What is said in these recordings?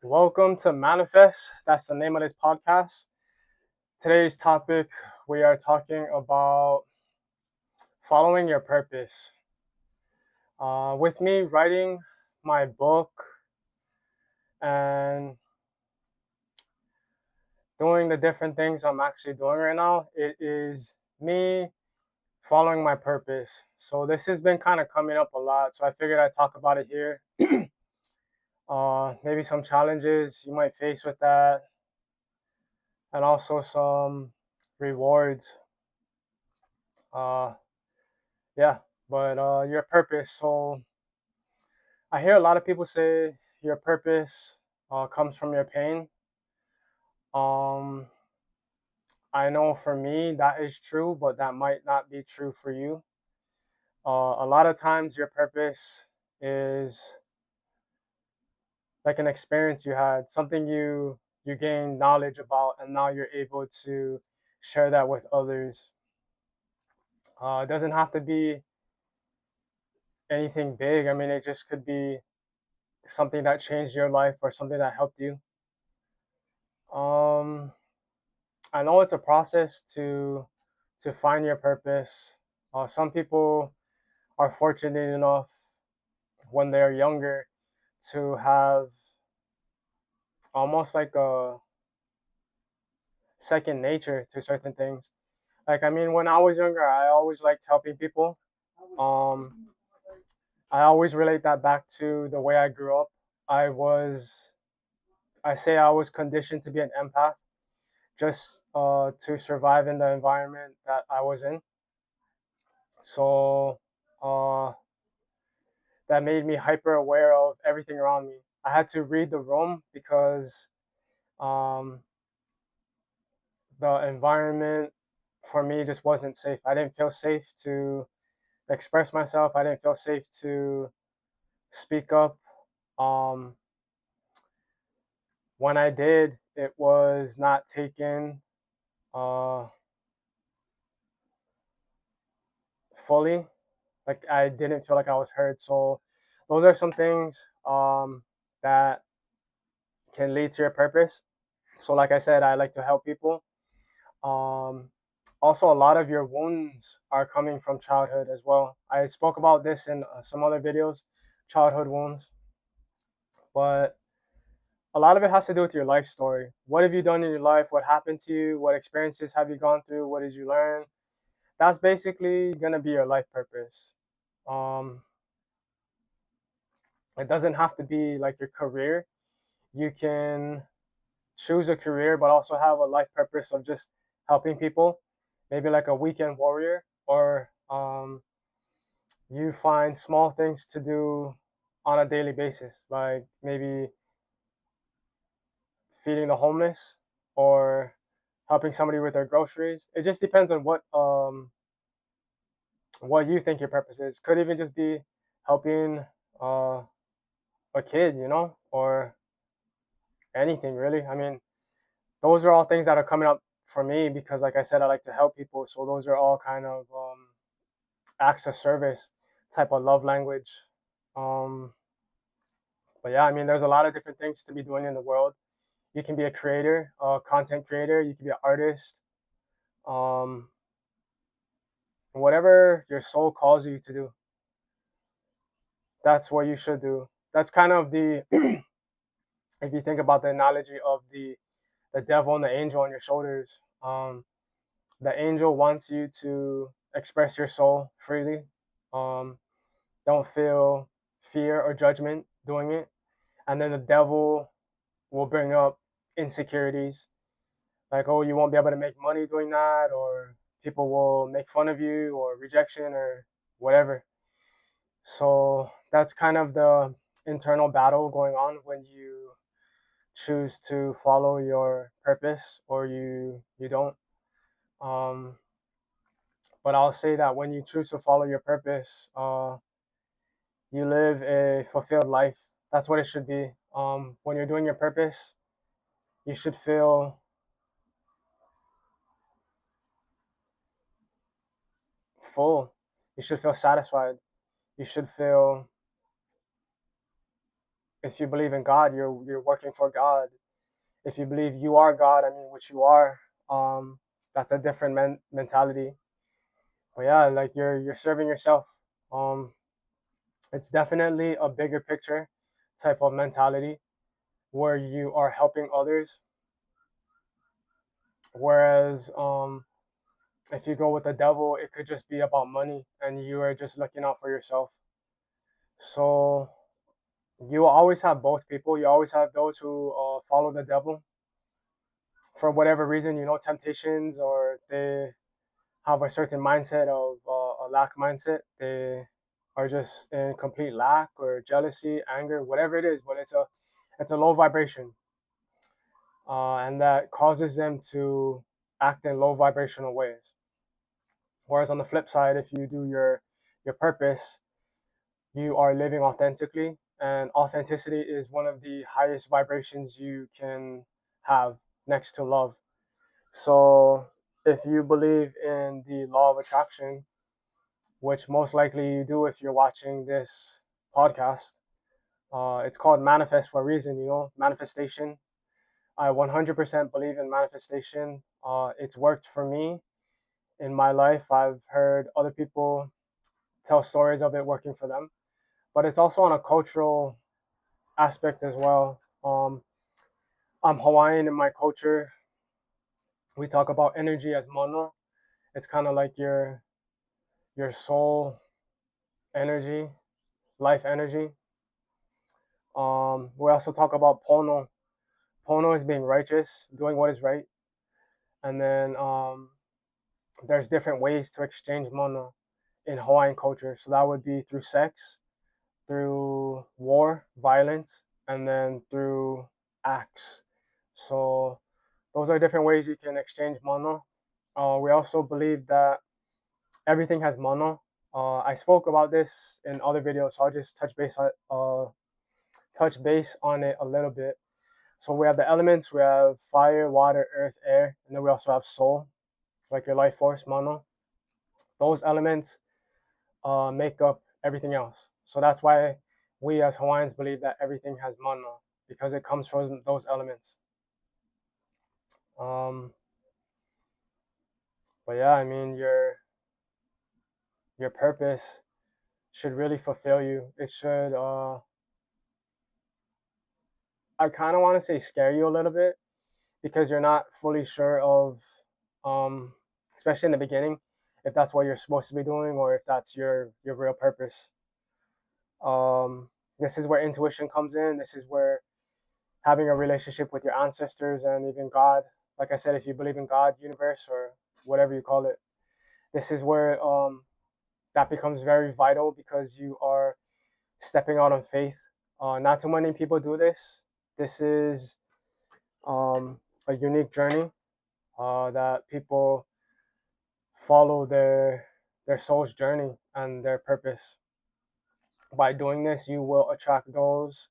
Welcome to Manifest. That's the name of this podcast. Today's topic, we are talking about following your purpose. With me writing my book and doing the different things I'm actually doing right now, it is me following my purpose. So this has been kind of coming up a lot. So I figured I'd talk about it here. Maybe some challenges you might face with that, and also some rewards. Uh, yeah, but your purpose. So I hear a lot of people say your purpose comes from your pain. Um, I know for me that is true, but that might not be true for you. A lot of times your purpose is like an experience you had, something you gained knowledge about, and now you're able to share that with others. It doesn't have to be anything big. I mean, it just could be something that changed your life or something that helped you. Um, I know it's a process to find your purpose. Some people are fortunate enough when they're younger to have almost like a second nature to certain things. Like I mean, when I was younger, I always liked helping people. Um, I always relate that back to the way I grew up. I was, I say I was conditioned to be an empath just to survive in the environment that I was in. So uh, that made me hyper aware of everything around me. I had to read the room because um, the environment for me just wasn't safe. I didn't feel safe to express myself. I didn't feel safe to speak up. Um, when I did, it was not taken uh, fully. Like I didn't feel like I was heard. So those are some things that can lead to your purpose. So like I said, I like to help people. Um, Also, a lot of your wounds are coming from childhood as well. I spoke about this in some other videos, childhood wounds, but a lot of it has to do with your life story. What have you done in your life? What happened to you? What experiences have you gone through? What did you learn? That's basically gonna be your life purpose. Um, it doesn't have to be like your career. You can choose a career, but also have a life purpose of just helping people. Maybe like a weekend warrior, or you find small things to do on a daily basis, like maybe feeding the homeless or helping somebody with their groceries. It just depends on what you think your purpose is. Could even just be helping uh, a kid, or anything really. I mean, those are all things that are coming up for me because, like I said, I like to help people. So those are all kind of acts of service, type of love language. Um, but yeah, I mean, there's a lot of different things to be doing in the world. You can be a creator, a content creator. You can be an artist. Um, whatever your soul calls you to do, that's what you should do. That's kind of the if you think about the analogy of the devil and the angel on your shoulders. The angel wants you to express your soul freely. Um, don't feel fear or judgment doing it. And then the devil will bring up insecurities like, oh, you won't be able to make money doing that, or people will make fun of you, or rejection, or whatever. So that's kind of the internal battle going on when you choose to follow your purpose or you don't. Um, but I'll say that when you choose to follow your purpose, you live a fulfilled life. That's what it should be. When you're doing your purpose, you should feel full. You should feel satisfied. You should feel if you believe in God, you're working for God. If you believe you are God, I mean, which you are, that's a different mentality. But yeah, like you're serving yourself. Um, it's definitely a bigger picture type of mentality where you are helping others. Whereas if you go with the devil, it could just be about money and you are just looking out for yourself. So you will always have both people. You always have those who follow the devil for whatever reason, temptations, or they have a certain mindset of a lack mindset. They are just in complete lack or jealousy, anger, whatever it is, but it's a low vibration, and that causes them to act in low vibrational ways. Whereas on the flip side, if you do your purpose, you are living authentically, and authenticity is one of the highest vibrations you can have next to love. So if you believe in the law of attraction, which most likely you do if you're watching this podcast, it's called manifest for a reason, manifestation. I 100% believe in manifestation. It's worked for me in my life. I've heard other people tell stories of it working for them, but it's also on a cultural aspect as well. I'm Hawaiian. In my culture, we talk about energy as mono. It's kind of like your soul energy, life energy. We also talk about pono. Pono is being righteous, doing what is right, and then there's different ways to exchange mono in Hawaiian culture. So that would be through sex, through war, violence, and then through acts. So those are different ways you can exchange mono. We also believe that everything has mono. I spoke about this in other videos, so I'll just touch base on it a little bit. So we have the elements. We have fire, water, earth, air, and then we also have soul, like your life force, mono. Those elements make up everything else. So that's why we as Hawaiians believe that everything has mono, because it comes from those elements. Um, but yeah, I mean your purpose should really fulfill you. It should I kind of want to say scare you a little bit, because you're not fully sure of um especially in the beginning, if that's what you're supposed to be doing or if that's your real purpose. This is where intuition comes in. This is where having a relationship with your ancestors and even God, like I said, if you believe in God, universe, or whatever you call it, this is where that becomes very vital, because you are stepping out on faith. Not too many people do this. This is a unique journey that people follow their soul's journey and their purpose. By doing this, you will attract those,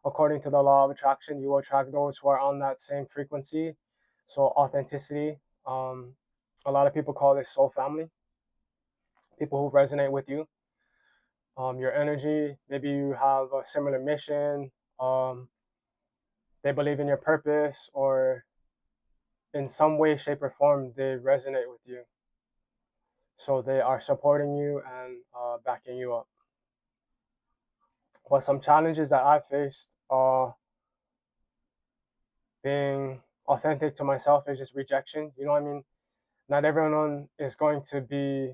according to the law of attraction, you will attract those who are on that same frequency. So authenticity. Um, a lot of people call this soul family. People who resonate with you. Your energy. Maybe you have a similar mission. Um, they believe in your purpose, or in some way, shape, or form, they resonate with you. So they are supporting you and backing you up. But some challenges that I faced are being authentic to myself is just rejection. You know what I mean? Not everyone is going to be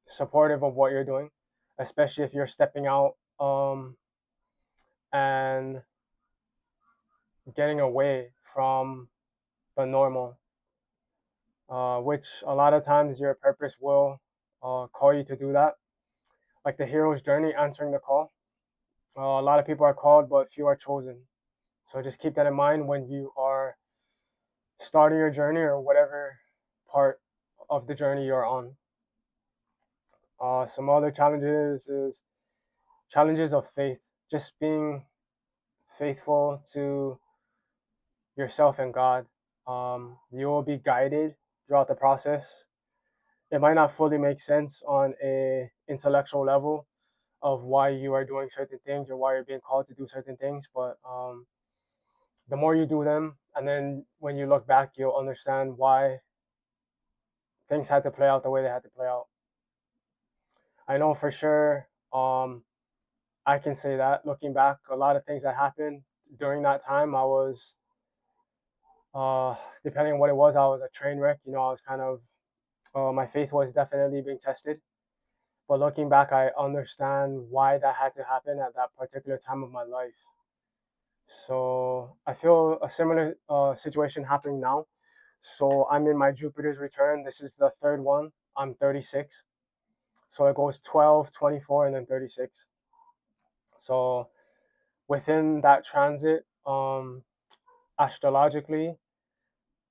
supportive of what you're doing, especially if you're stepping out and getting away from the normal, which a lot of times your purpose will call you to do that. Like the hero's journey, answering the call. A lot of people are called, but few are chosen. So just keep that in mind when you are starting your journey or whatever part of the journey you're on. Some other challenges is challenges of faith, just being faithful to yourself and God. You will be guided throughout the process. It might not fully make sense on a intellectual level, of why you are doing certain things or why you're being called to do certain things. But the more you do them, and then when you look back, you'll understand why things had to play out the way they had to play out. I know for sure. I can say that looking back, a lot of things that happened during that time, I was, uh, depending on what it was, I was a train wreck. You know, I was kind of, my faith was definitely being tested. But looking back, I understand why that had to happen at that particular time of my life. So I feel a similar situation happening now. So I'm in my Jupiter's return. This is the third one. I'm 36. So it goes 12, 24, and then 36. So within that transit, astrologically,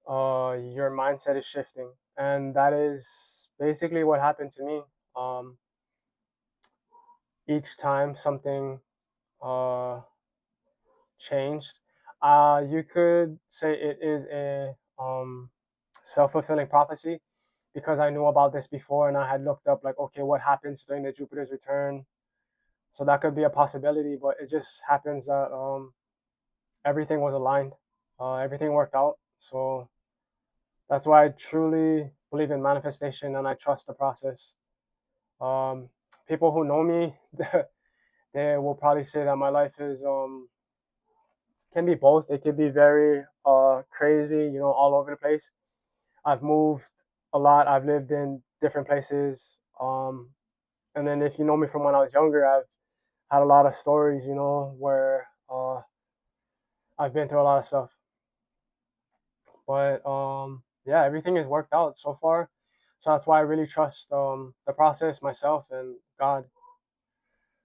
your mindset is shifting. And that is basically what happened to me. Um, each time something uh, changed. You could say it is a self-fulfilling prophecy because I knew about this before and I had looked up like, okay, what happens during the Jupiter's return? So that could be a possibility, but it just happens that everything was aligned, everything worked out. So that's why I truly believe in manifestation and I trust the process. Um, People who know me, they will probably say that my life is can be both. It could be very crazy, you know, all over the place. I've moved a lot. I've lived in different places. And then if you know me from when I was younger, I've had a lot of stories, you know, where I've been through a lot of stuff. But yeah, everything has worked out so far. So that's why I really trust the process, myself, and God.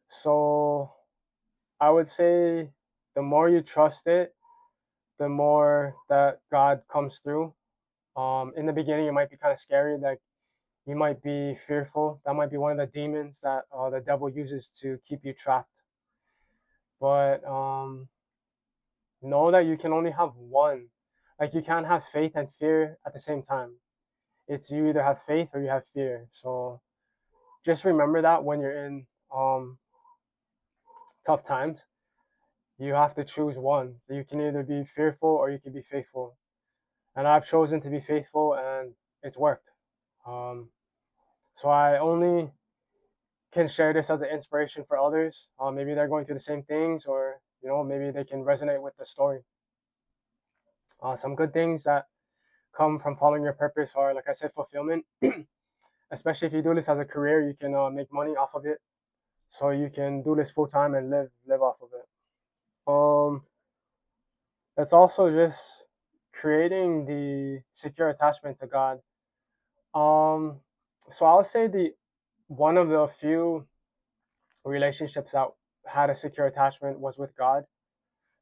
So I would say the more you trust it, the more that God comes through. In the beginning, it might be kind of scary. Like you might be fearful. That might be one of the demons that the devil uses to keep you trapped. But know that you can only have one. Like you can't have faith and fear at the same time. It's you either have faith or you have fear. So just remember that when you're in tough times, you have to choose one. You can either be fearful or you can be faithful. And I've chosen to be faithful, and it's worked. Um, so I only can share this as an inspiration for others. Maybe they're going through the same things, or you know, maybe they can resonate with the story. Some good things that come from following your purpose are, like I said, fulfillment. Especially if you do this as a career, you can make money off of it. So you can do this full time and live off of it. It's also just creating the secure attachment to God. Um, so I'll say the one of the few relationships that had a secure attachment was with God.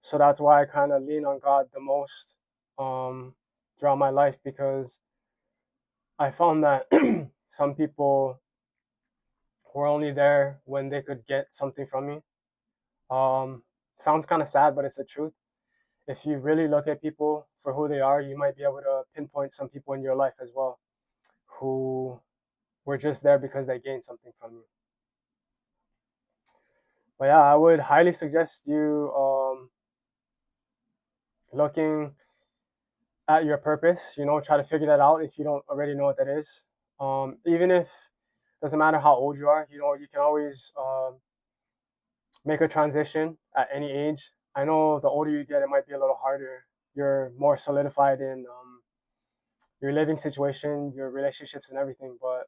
So that's why I kind of lean on God the most um, throughout my life because I found that some people were only there when they could get something from me. Um, Sounds kind of sad, but it's the truth. If you really look at people for who they are, you might be able to pinpoint some people in your life as well who were just there because they gained something from you. But yeah, I would highly suggest you looking at your purpose. You know, try to figure that out if you don't already know what that is. Even if doesn't matter how old you are, you know, you can always make a transition at any age. I know the older you get, it might be a little harder. You're more solidified in your living situation, your relationships, and everything. But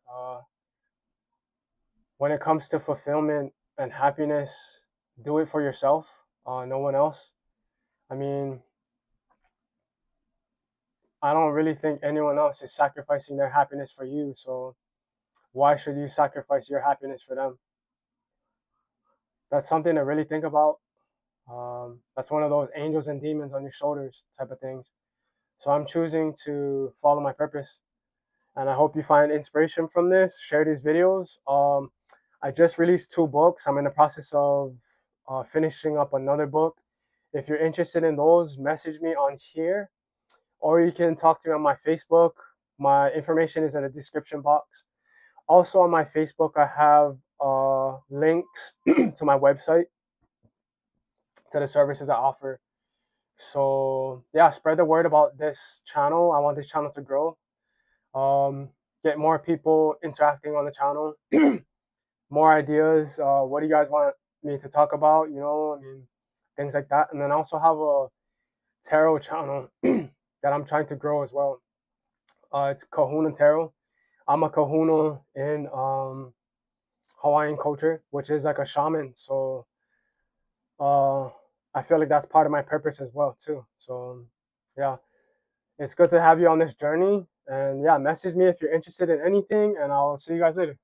when it comes to fulfillment and happiness, do it for yourself, no one else. I mean, I don't really think anyone else is sacrificing their happiness for you. So why should you sacrifice your happiness for them? That's something to really think about. That's one of those angels and demons on your shoulders type of things. So I'm choosing to follow my purpose. And I hope you find inspiration from this. Share these videos. I just released 2 books. I'm in the process of finishing up another book. If you're interested in those, message me on here, or you can talk to me on my Facebook. My information is in the description box. Also on my Facebook, I have links to my website, to the services I offer. So yeah, spread the word about this channel. I want this channel to grow. Um, get more people interacting on the channel. More ideas. What do you guys want me to talk about? You know, I mean, things like that. And then I also have a tarot channel that I'm trying to grow as well. It's Kahuna Tarot. I'm a Kahuna in Hawaiian culture, which is like a shaman. So uh, I feel like that's part of my purpose as well too. So yeah, it's good to have you on this journey. And yeah, message me if you're interested in anything, and I'll see you guys later.